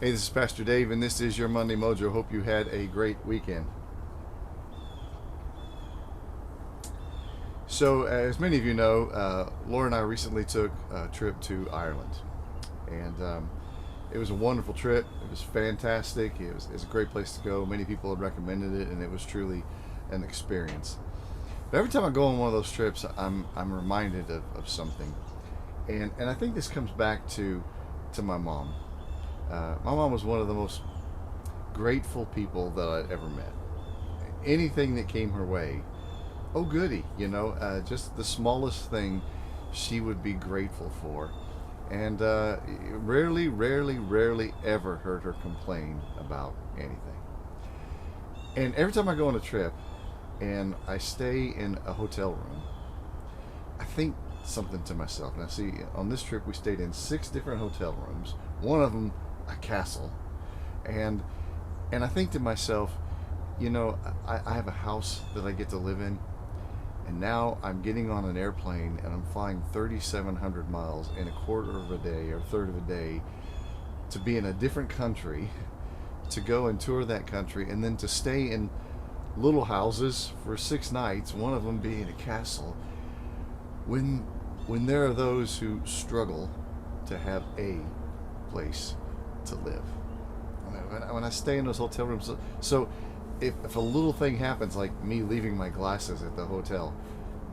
Hey, this is Pastor Dave, and this is your Monday Mojo. Hope you had a great weekend. So, as many of you know, Laura and I recently took a trip to Ireland, and it was a wonderful trip. It was fantastic. It was a great place to go. Many people had recommended it, and it was truly an experience. But every time I go on one of those trips, I'm reminded of something, and I think this comes back to my mom. My mom was one of the most grateful people that I'd ever met. Anything that came her way, oh goody, just the smallest thing she would be grateful for. And rarely ever heard her complain about anything. And every time I go on a trip and I stay in a hotel room, I think something to myself. And I see on this trip we stayed in 6 different hotel rooms, one of them a castle. And I think to myself, I have a house that I get to live in, and now I'm getting on an airplane and I'm flying 3,700 miles in a quarter of a day or a third of a day to be in a different country, to go and tour that country, and then to stay in little houses for 6 nights, one of them being a castle, when there are those who struggle to have a place to live. When I stay in those hotel rooms, so if a little thing happens, like me leaving my glasses at the hotel,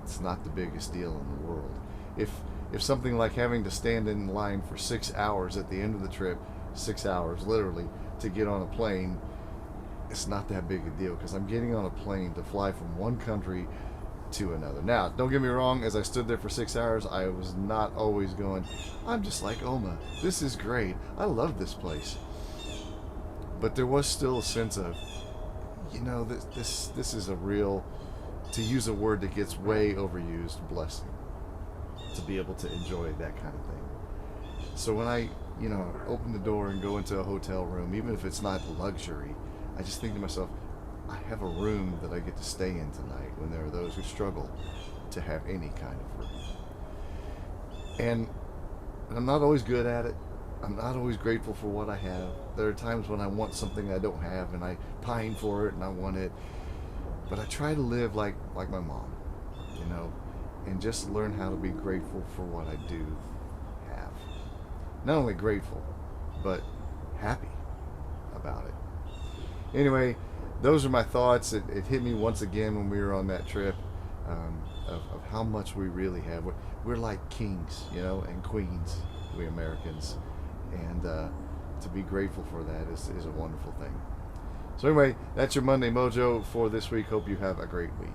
it's not the biggest deal in the world. If something like having to stand in line for 6 hours at the end of the trip, 6 hours literally, to get on a plane, it's not that big a deal, because I'm getting on a plane to fly from one country to another. Now, don't get me wrong, as I stood there for 6 hours, I was not always going, I'm just like Oma, this is great, I love this place. But there was still a sense of, this is a real, to use a word that gets way overused, blessing, to be able to enjoy that kind of thing. So when I, open the door and go into a hotel room, even if it's not luxury, I just think to myself, I have a room that I get to stay in tonight, when there are those who struggle to have any kind of room. And I'm not always good at it. I'm not always grateful for what I have. There are times when I want something I don't have, and I pine for it and I want it. But I try to live like my mom, and just learn how to be grateful for what I do have. Not only grateful, but happy about it. Anyway, those are my thoughts. It hit me once again when we were on that trip, of how much we really have. We're like kings, and queens, we Americans. And to be grateful for that is a wonderful thing. So anyway, that's your Monday Mojo for this week. Hope you have a great week.